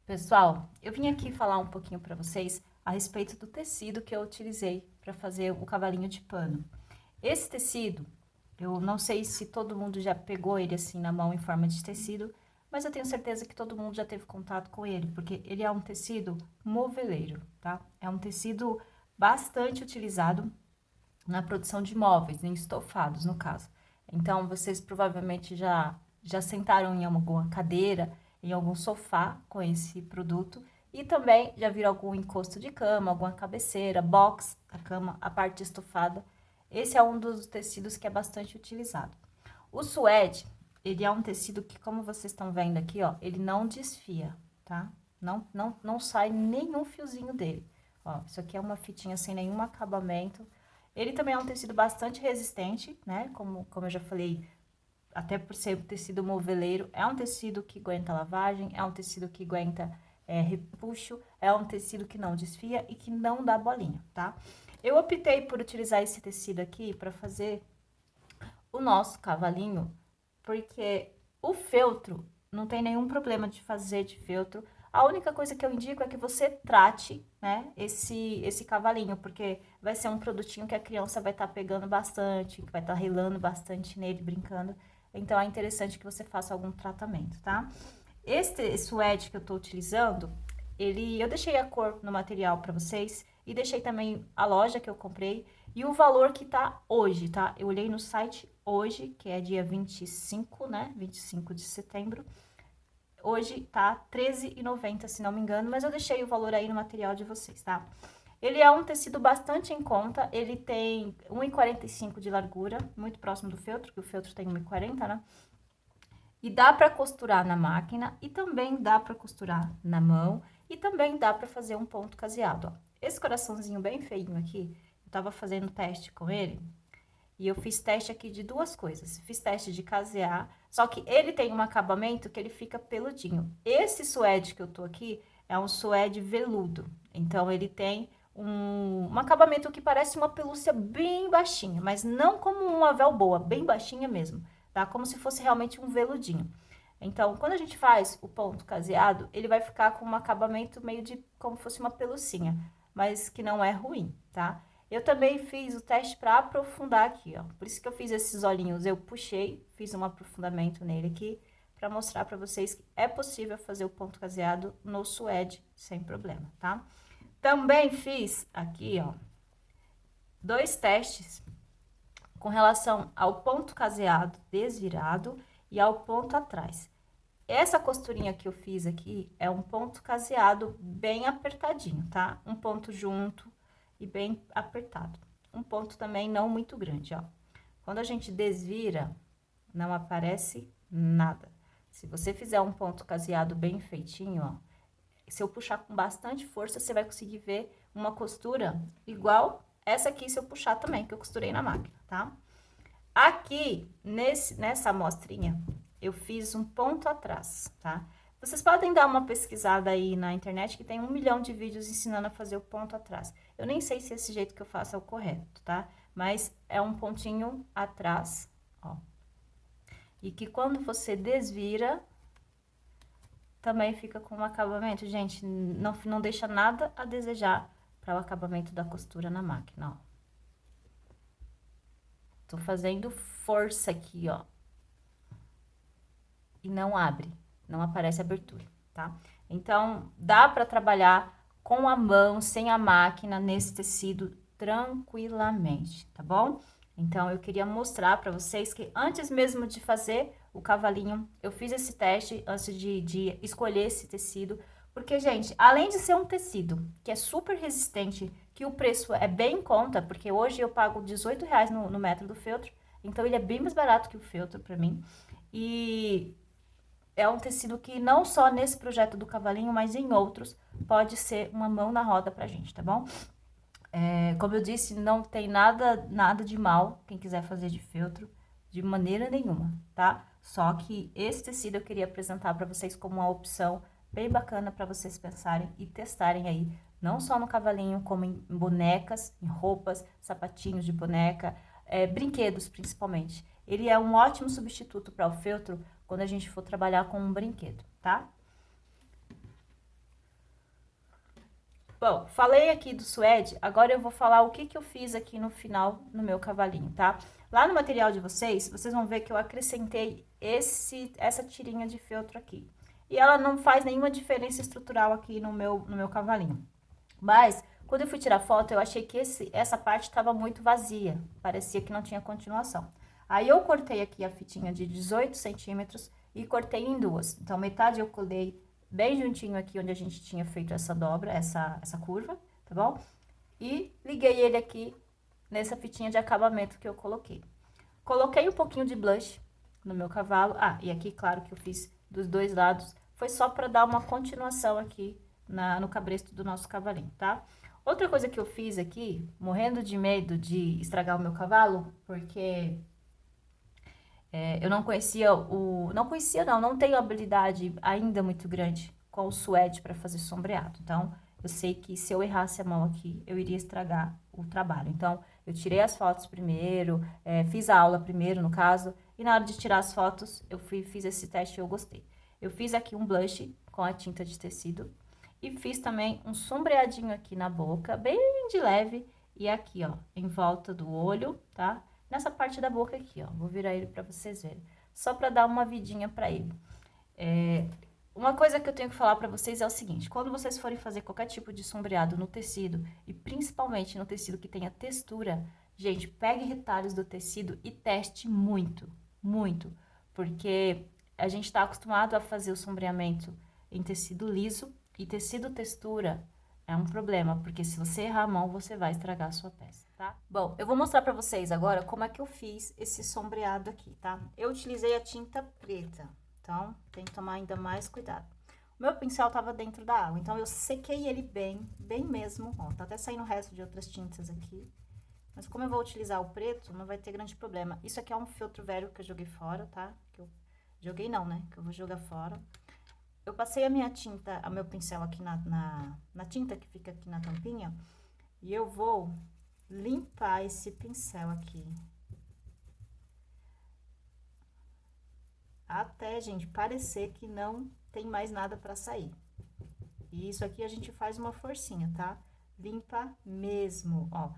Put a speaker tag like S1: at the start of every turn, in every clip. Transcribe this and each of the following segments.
S1: Pessoal, eu vim aqui falar um pouquinho para vocês a respeito do tecido que eu utilizei para fazer o cavalinho de pano. Esse tecido, eu não sei se todo mundo já pegou ele assim na mão em forma de tecido, mas eu tenho certeza que todo mundo já teve contato com ele, porque ele é um tecido moveleiro, tá? É um tecido bastante utilizado na produção de móveis, em estofados, no caso. Então, vocês provavelmente já sentaram em alguma cadeira, em algum sofá com esse produto e também já viram algum encosto de cama, alguma cabeceira, box, a cama, a parte estofada. Esse é um dos tecidos que é bastante utilizado. O suede, ele é um tecido que, como vocês estão vendo aqui, ó, ele não desfia, tá? Não sai nenhum fiozinho dele. Ó, isso aqui é uma fitinha sem nenhum acabamento. Ele também é um tecido bastante resistente, né? Como eu já falei, até por ser tecido moveleiro, é um tecido que aguenta lavagem, é um tecido que aguenta repuxo, é um tecido que não desfia e que não dá bolinha, tá? Eu optei por utilizar esse tecido aqui para fazer o nosso cavalinho, porque o feltro não tem nenhum problema de fazer de feltro. A única coisa que eu indico é que você trate, né, esse cavalinho, porque vai ser um produtinho que a criança vai estar pegando bastante, que vai estar relando bastante nele, brincando. Então, é interessante que você faça algum tratamento, tá? Este suede que eu tô utilizando, eu deixei a cor no material para vocês e deixei também a loja que eu comprei e o valor que tá hoje, tá? Eu olhei no site hoje, que é dia 25, né? 25 de setembro. Hoje tá R$ 13,90, se não me engano, mas eu deixei o valor aí no material de vocês, tá? Ele é um tecido bastante em conta, ele tem 1,45 de largura, muito próximo do feltro, que o feltro tem 1,40, né? E dá para costurar na máquina e também dá para costurar na mão e também dá para fazer um ponto caseado, ó. Esse coraçãozinho bem feinho aqui, eu tava fazendo teste com ele e eu fiz teste aqui de duas coisas. Fiz teste de casear, só que ele tem um acabamento que ele fica peludinho. Esse suede que eu tô aqui é um suede veludo, então ele tem um acabamento que parece uma pelúcia bem baixinha, mas não como uma véu boa, bem baixinha mesmo, tá? Como se fosse realmente um veludinho. Então, quando a gente faz o ponto caseado, ele vai ficar com um acabamento meio de como fosse uma pelucinha, mas que não é ruim, tá? Eu também fiz o teste para aprofundar aqui, ó. Por isso que eu fiz esses olhinhos, eu puxei, fiz um aprofundamento nele aqui, para mostrar para vocês que é possível fazer o ponto caseado no suede sem problema, tá? Também fiz aqui, ó, dois testes com relação ao ponto caseado desvirado e ao ponto atrás. Essa costurinha que eu fiz aqui é um ponto caseado bem apertadinho, tá? Um ponto junto e bem apertado. Um ponto também não muito grande, ó. Quando a gente desvira, não aparece nada. Se você fizer um ponto caseado bem feitinho, ó, se eu puxar com bastante força, você vai conseguir ver uma costura igual essa aqui, se eu puxar também, que eu costurei na máquina, tá? Aqui, nessa amostrinha, eu fiz um ponto atrás, tá? Vocês podem dar uma pesquisada aí na internet, que tem 1 milhão de vídeos ensinando a fazer o ponto atrás. Eu nem sei se esse jeito que eu faço é o correto, tá? Mas é um pontinho atrás, ó. E que quando você desvira, também fica com um acabamento. Gente, não deixa nada a desejar para o acabamento da costura na máquina, ó. Tô fazendo força aqui, ó. E não abre, não aparece abertura, tá? Então, dá para trabalhar com a mão, sem a máquina, nesse tecido tranquilamente, tá bom? Então, eu queria mostrar para vocês que antes mesmo de fazer o cavalinho, eu fiz esse teste antes de escolher esse tecido, porque, gente, além de ser um tecido que é super resistente, que o preço é bem em conta, porque hoje eu pago R$ 18 no metro do feltro, então ele é bem mais barato que o feltro para mim. E é um tecido que não só nesse projeto do cavalinho, mas em outros, pode ser uma mão na roda pra gente, tá bom? Como eu disse, não tem nada de mal quem quiser fazer de feltro, de maneira nenhuma, tá? Só que esse tecido eu queria apresentar para vocês como uma opção bem bacana para vocês pensarem e testarem aí, não só no cavalinho, como em bonecas, em roupas, sapatinhos de boneca, brinquedos principalmente. Ele é um ótimo substituto para o feltro quando a gente for trabalhar com um brinquedo, tá? Bom, falei aqui do suede, agora eu vou falar o que eu fiz aqui no final no meu cavalinho, tá? Lá no material de vocês vão ver que eu acrescentei essa tirinha de feltro aqui. E ela não faz nenhuma diferença estrutural aqui no meu cavalinho. Mas, quando eu fui tirar foto, eu achei que essa parte estava muito vazia. Parecia que não tinha continuação. Aí, eu cortei aqui a fitinha de 18 centímetros e cortei em duas. Então, metade eu colei bem juntinho aqui onde a gente tinha feito essa dobra, essa curva, tá bom? E liguei ele aqui nessa fitinha de acabamento que eu coloquei. Coloquei um pouquinho de blush no meu cavalo. Ah, e aqui, claro que eu fiz dos dois lados. Foi só para dar uma continuação aqui no cabresto do nosso cavalinho, tá? Outra coisa que eu fiz aqui, morrendo de medo de estragar o meu cavalo, porque eu não conhecia não tenho habilidade ainda muito grande com o suede para fazer sombreado. Então, eu sei que se eu errasse a mão aqui, eu iria estragar o trabalho. Então, eu tirei as fotos primeiro, fiz a aula primeiro, no caso, e na hora de tirar as fotos, fiz esse teste e eu gostei. Eu fiz aqui um blush com a tinta de tecido e fiz também um sombreadinho aqui na boca, bem de leve, e aqui, ó, em volta do olho, tá? Nessa parte da boca aqui, ó, vou virar ele pra vocês verem, só pra dar uma vidinha pra ele. Uma coisa que eu tenho que falar pra vocês é o seguinte, quando vocês forem fazer qualquer tipo de sombreado no tecido, e principalmente no tecido que tenha textura, gente, pegue retalhos do tecido e teste muito, muito, porque a gente tá acostumado a fazer o sombreamento em tecido liso, e tecido textura é um problema, porque se você errar a mão, você vai estragar a sua peça, tá? Bom, eu vou mostrar pra vocês agora como é que eu fiz esse sombreado aqui, tá? Eu utilizei a tinta preta, então tem que tomar ainda mais cuidado. O meu pincel tava dentro da água, então eu sequei ele bem, bem mesmo, ó, tá até saindo o resto de outras tintas aqui. Mas como eu vou utilizar o preto, não vai ter grande problema. Isso aqui é um feltro velho que eu joguei fora, tá? Que eu joguei não, né? Que eu vou jogar fora. Eu passei a minha tinta, o meu pincel aqui na tinta que fica aqui na tampinha, e eu vou limpar esse pincel aqui. Até, gente, parecer que não tem mais nada pra sair. E isso aqui a gente faz uma forcinha, tá? Limpa mesmo, ó.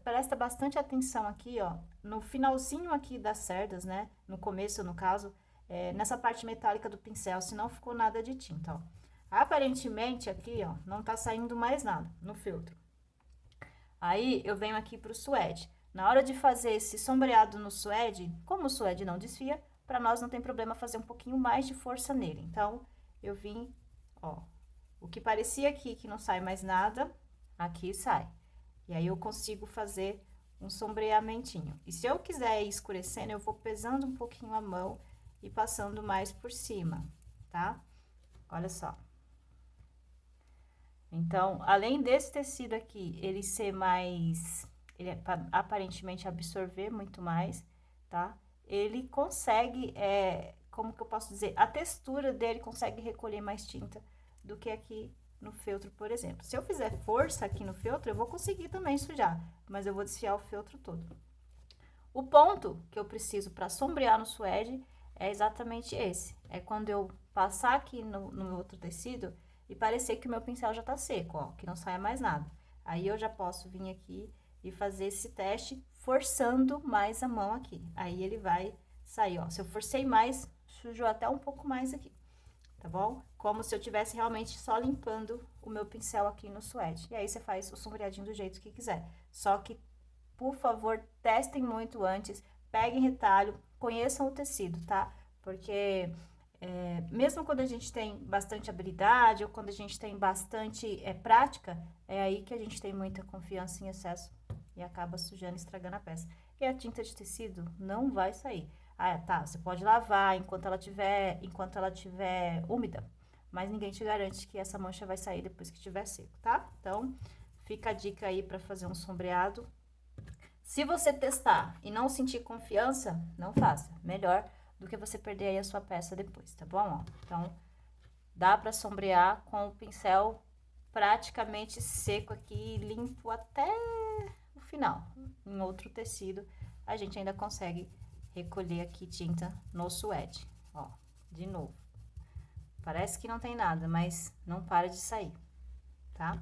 S1: Presta bastante atenção aqui, ó, no finalzinho aqui das cerdas, né? No começo, no caso, nessa parte metálica do pincel, se não ficou nada de tinta, ó. Aparentemente, aqui, ó, não tá saindo mais nada no filtro. Aí, eu venho aqui pro suede. Na hora de fazer esse sombreado no suede, como o suede não desfia, pra nós não tem problema fazer um pouquinho mais de força nele. Então, eu vim, ó, o que parecia aqui que não sai mais nada, aqui sai. E aí, eu consigo fazer um sombreamentinho. E se eu quiser ir escurecendo, eu vou pesando um pouquinho a mão e passando mais por cima, tá? Olha só. Então, além desse tecido aqui, ele ser mais... ele aparentemente absorver muito mais, tá? Ele consegue, como que eu posso dizer? A textura dele consegue recolher mais tinta do que aqui no feltro, por exemplo. Se eu fizer força aqui no feltro, eu vou conseguir também sujar, mas eu vou desfiar o feltro todo. O ponto que eu preciso para sombrear no suede é exatamente esse. É quando eu passar aqui no meu outro tecido e parecer que o meu pincel já tá seco, ó, que não saia mais nada. Aí, eu já posso vir aqui e fazer esse teste forçando mais a mão aqui. Aí, ele vai sair, ó. Se eu forcei mais, sujou até um pouco mais aqui, tá bom? Como se eu tivesse realmente só limpando o meu pincel aqui no suede. E aí, você faz o sombreadinho do jeito que quiser. Só que, por favor, testem muito antes, peguem retalho, conheçam o tecido, tá? Porque... mesmo quando a gente tem bastante habilidade ou quando a gente tem bastante prática, é aí que a gente tem muita confiança em excesso e acaba sujando e estragando a peça. E a tinta de tecido não vai sair. Ah, tá, você pode lavar enquanto ela tiver úmida, mas ninguém te garante que essa mancha vai sair depois que estiver seco, tá? Então, fica a dica aí para fazer um sombreado. Se você testar e não sentir confiança, não faça. Melhor do que você perder aí a sua peça depois, tá bom? Ó, então, dá pra sombrear com o pincel praticamente seco aqui, limpo até o final. Em outro tecido, a gente ainda consegue recolher aqui tinta no suede, ó, de novo. Parece que não tem nada, mas não para de sair, tá?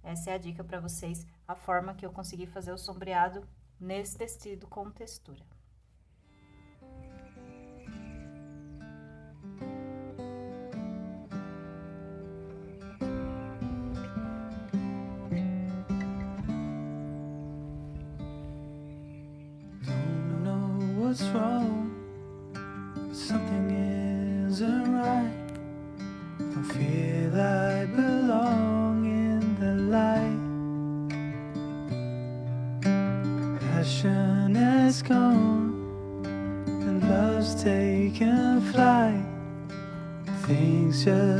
S1: Essa é a dica para vocês, a forma que eu consegui fazer o sombreado nesse tecido com textura.
S2: What's wrong? Something isn't right. Don't feel I belong in the light. Passion has gone and love's taken flight. Things just